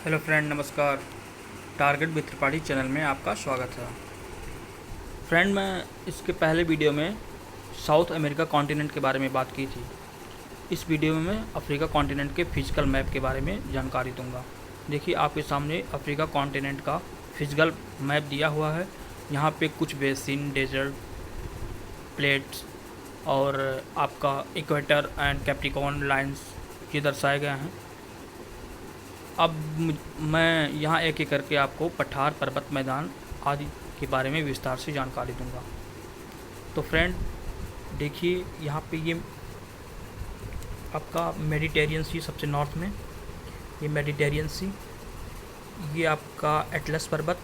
Hello friend, नमस्कार। Target with Tripathi channel में आपका स्वागत है। फ्रेंड, मैं इसके पहले वीडियो में साउथ अमेरिका कॉन्टिनेंट के बारे में बात की थी। इस वीडियो में मैं अफ्रीका कॉन्टिनेंट के फिजिकल मैप के बारे में जानकारी दूंगा। देखिए, आपके सामने अफ्रीका कॉन्टिनेंट का फिजिकल मैप दिया हुआ है। यहाँ पे कुछ बेसिन, डेजर्ट, प्लेट्स और आपका इक्वेटर एंड कैप्रिकॉर्न लाइंस ये दर्शाए गए हैं। अब मैं यहाँ एक एक करके आपको पठार, पर्वत, मैदान आदि के बारे में विस्तार से जानकारी दूंगा। तो फ्रेंड देखिए, यहाँ पे ये आपका मेडिटेरियन सी सबसे नॉर्थ में, ये मेडिटेरियन सी, ये आपका एटलस पर्वत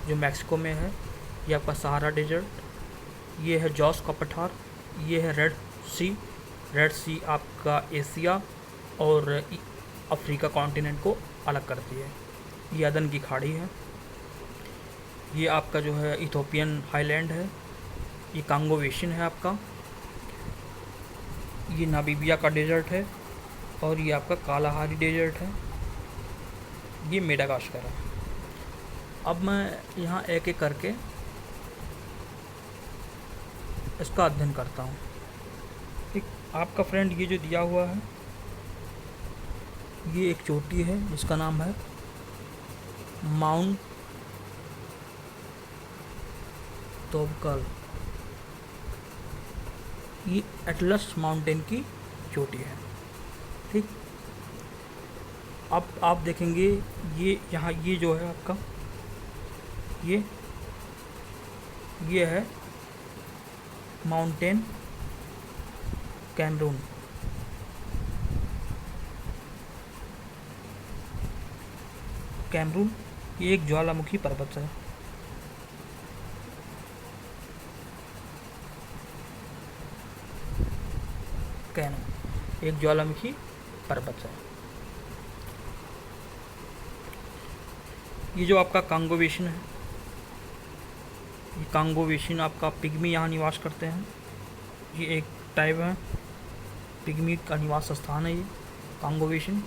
जो मैक्सिको में है, ये आपका सहारा डेजर्ट, ये है जॉस का पठार, ये है रेड सी आपका एशिया और अफ्रीका कॉन्टिनेंट को अलग करती है। ये अदन की खाड़ी है, ये आपका जो है इथोपियन हाईलैंड है, ये कांगो बेसिन है आपका, ये नामीबिया का डेजर्ट है और ये आपका कालाहारी डेजर्ट है, ये मेडागास्कर है। अब मैं यहाँ एक एक करके इसका अध्ययन करता हूँ। ठीक, आपका फ्रेंड ये जो दिया हुआ है, ये एक चोटी है जिसका नाम है माउंट तोबकल। ये एटलस माउंटेन की चोटी है। ठीक, अब आप देखेंगे ये यहाँ ये जो है आपका ये है माउंटेन कैमरून। ये एक ज्वालामुखी पर्वत है। एक ज्वालामुखी पर्वत है। ये जो आपका कांगो बेसिन है, ये कांगो बेसिन आपका पिग्मी यहाँ निवास करते हैं। ये एक टाइप है, पिग्मी का निवास स्थान है ये कांगो बेसिन।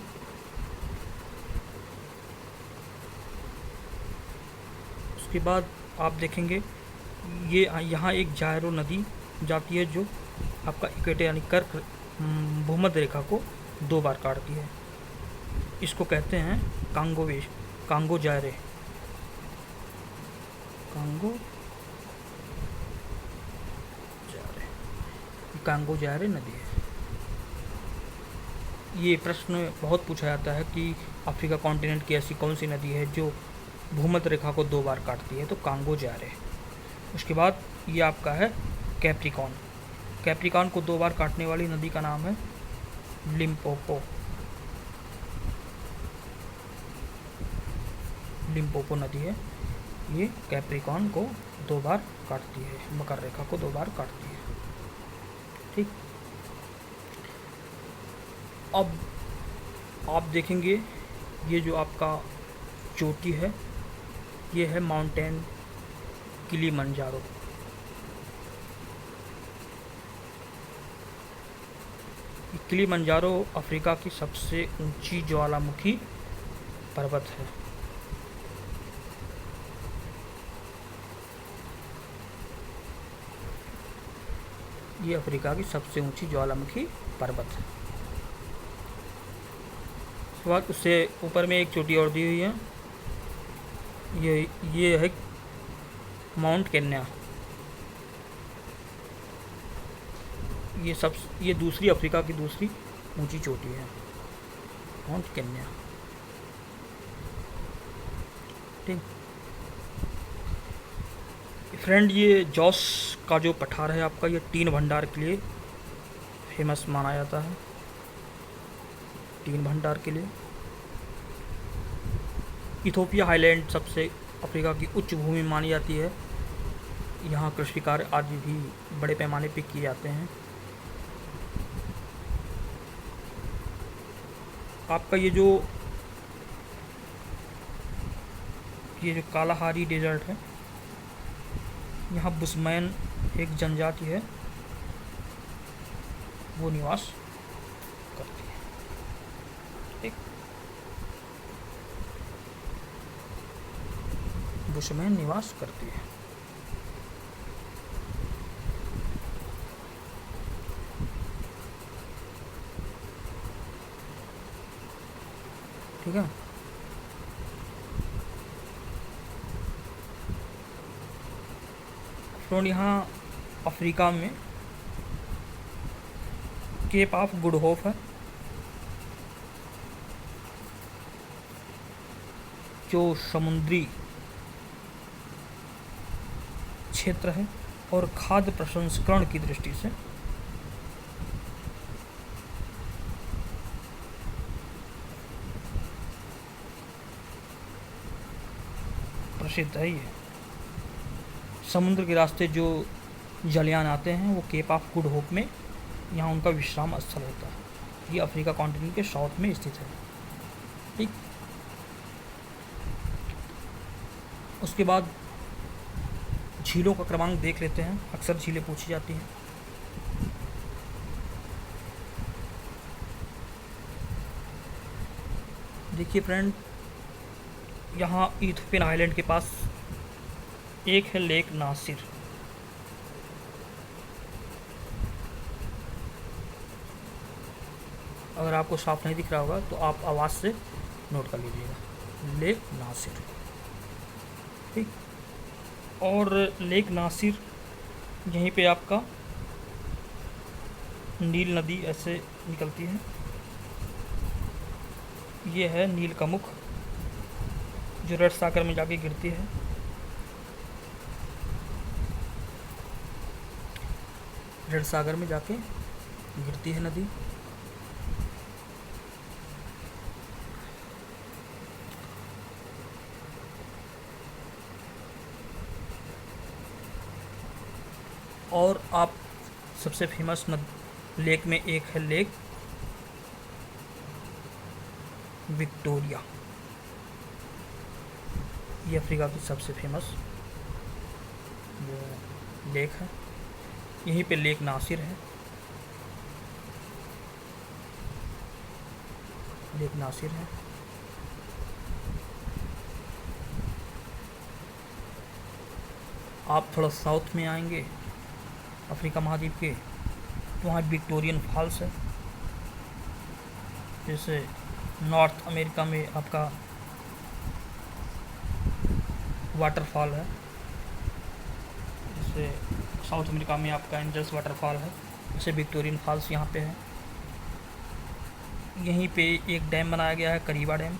उसके बाद आप देखेंगे ये यहाँ एक जायरो नदी जाती है जो आपका इक्वेटर यानी कर्क भूमध्य रेखा को 2 बार काटती है। इसको कहते हैं कांगो जायरे कांगो जायरे नदी है। ये प्रश्न बहुत पूछा जाता है कि अफ्रीका कॉन्टिनेंट की ऐसी कौन सी नदी है जो भूमध्य रेखा को 2 बार काटती है, तो कांगो जायरे। उसके बाद ये आपका है कैप्रिकॉर्न को 2 बार काटने वाली नदी का नाम है लिम्पोपो नदी है। ये कैप्रिकॉर्न को 2 बार काटती है, मकर रेखा को 2 बार काटती है। ठीक, अब आप देखेंगे ये जो आपका चोटी है, ये है माउंटेन किलिमंजारो। किलिमंजारो अफ्रीका की सबसे ऊंची ज्वालामुखी पर्वत है। ये अफ्रीका की सबसे ऊंची ज्वालामुखी पर्वत है। उसके बाद उससे ऊपर में एक चोटी और दी हुई है, ये है माउंट केन्या। ये दूसरी अफ्रीका की दूसरी ऊंची चोटी है, माउंट केन्या। ठीक फ्रेंड, ये जॉस का जो पठार है आपका, ये टीन भंडार के लिए फेमस माना जाता है। टीन भंडार के लिए इथोपिया हाईलैंड सबसे अफ्रीका की उच्च भूमि मानी जाती है। यहाँ कृषि कार्य आदि भी बड़े पैमाने पर किए जाते हैं। आपका ये जो कालाहारी डेजर्ट है, यहाँ बुशमैन एक जनजाति है, वो निवास करती है। ठीक, बुश में निवास करती है। ठीक है। फ्रेंड, यहाँ अफ्रीका में केप ऑफ गुड होप है, जो समुद्री क्षेत्र है और खाद्य प्रसंस्करण की दृष्टि से प्रसिद्ध है। ये समुद्र के रास्ते जो जलयान आते हैं वो केप ऑफ गुड होप में यहाँ उनका विश्राम स्थल होता है। ये अफ्रीका कॉन्टिनेंट के साउथ में स्थित है। ठीक। उसके बाद झीलों का क्रमांक देख लेते हैं, अक्सर झीलें पूछी जाती हैं। देखिए फ्रेंड, यहाँ इथोपियन आइलैंड के पास एक है लेक नासिर। अगर आपको साफ नहीं दिख रहा होगा तो आप आवाज़ से नोट कर लीजिएगा, लेक नासिर। ठीक। और लेक नासिर यहीं पे आपका नील नदी ऐसे निकलती है। ये है नील का मुख जो रेड सागर में जाके गिरती है। रेड सागर में जाके गिरती है नदी। और आप सबसे फेमस लेक में एक है लेक विक्टोरिया। ये अफ्रीका की सबसे फेमस लेक है। यहीं पे लेक नासिर है। लेक नासिर है। आप थोड़ा साउथ में आएंगे अफ्रीका महाद्वीप के तो वहाँ विक्टोरियन फॉल्स है। जैसे नॉर्थ अमेरिका में आपका वाटरफॉल है, जैसे साउथ अमेरिका में आपका एंजल्स वाटरफॉल है, जैसे विक्टोरियन फॉल्स यहाँ पे है। यहीं पे एक डैम बनाया गया है, करीबा डैम।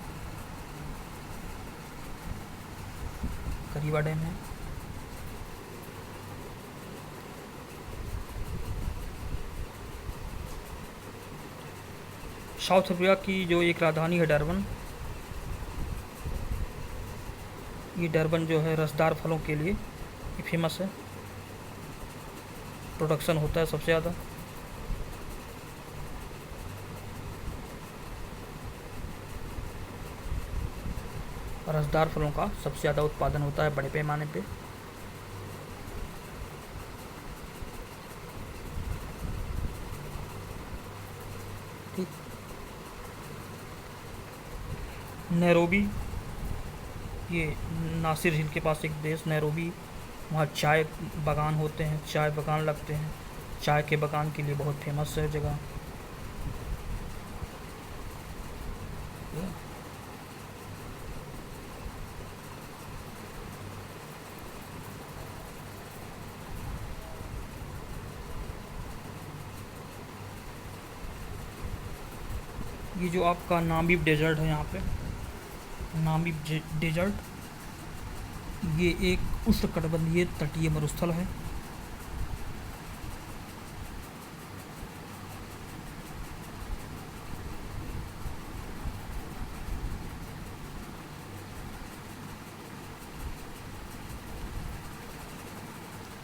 करीबा डैम है। साउथ अफ्रीका की जो एक राजधानी है डरबन, ये डरबन जो है रसदार फलों के लिए फेमस है। प्रोडक्शन होता है सबसे ज़्यादा। रसदार फलों का सबसे ज़्यादा उत्पादन होता है बड़े पैमाने पे। ठीक। नैरोबी, ये नासिर झील के पास एक देश नैरोबी, वहाँ चाय बागान होते हैं, चाय बागान लगते हैं। चाय के बागान के लिए बहुत फेमस है जगह। ये जो आपका नामीब डेजर्ट है, यहाँ पे नामीब डेजर्ट, ये एक उष्णकटिबंधीय तटीय मरुस्थल है।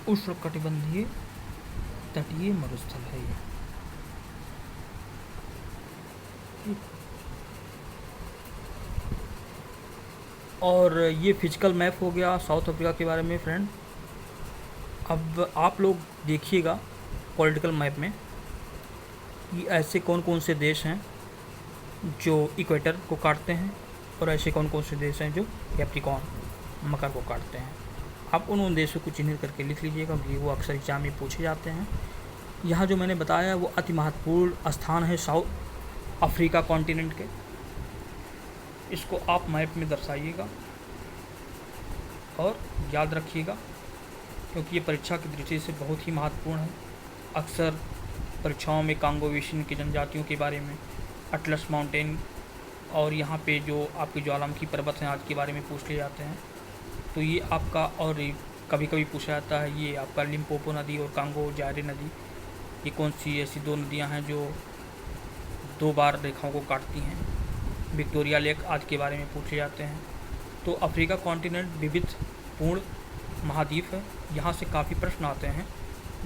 उष्णकटिबंधीय तटीय मरुस्थल है ये। और ये फिजिकल मैप हो गया साउथ अफ्रीका के बारे में फ्रेंड। अब आप लोग देखिएगा पॉलिटिकल मैप में ये ऐसे कौन कौन से देश हैं जो इक्वेटर को काटते हैं और ऐसे कौन कौन से देश हैं जो कैप्रिकॉर्न मकर को काटते हैं। आप उन देशों को चिन्हित करके लिख लीजिएगा क्योंकि वो अक्सर एग्जाम में पूछे जाते हैं। यहाँ जो मैंने बताया वो अति महत्वपूर्ण स्थान है साउथ अफ्रीका कॉन्टिनेंट के। इसको आप मैप में दर्शाइएगा और याद रखिएगा क्योंकि ये परीक्षा की दृष्टि से बहुत ही महत्वपूर्ण है। अक्सर परीक्षाओं में कांगो विशिन की जनजातियों के बारे में, अटलस माउंटेन और यहाँ पे जो आपके ज्वालामुखी पर्वत हैं आज के बारे में पूछ लिए जाते हैं। तो ये आपका, और कभी कभी पूछा जाता है ये आपका लिम्पोपो नदी और कांगो जायरे नदी, ये कौन सी ऐसी दो नदियाँ हैं जो 2 बार रेखाओं को काटती हैं। विक्टोरिया लेक आज के बारे में पूछे जाते हैं। तो अफ्रीका कॉन्टिनेंट विविधपूर्ण महाद्वीप है। यहाँ से काफ़ी प्रश्न आते हैं,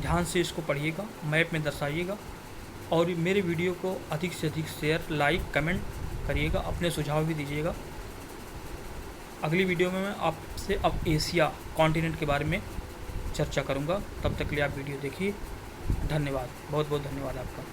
ध्यान से इसको पढ़िएगा, मैप में दर्शाइएगा और मेरे वीडियो को अधिक से अधिक शेयर, लाइक, कमेंट करिएगा, अपने सुझाव भी दीजिएगा। अगली वीडियो में मैं आपसे अब एशिया कॉन्टिनेंट के बारे में चर्चा करूँगा। तब तक के लिए आप वीडियो देखिए। धन्यवाद, बहुत बहुत धन्यवाद आपका।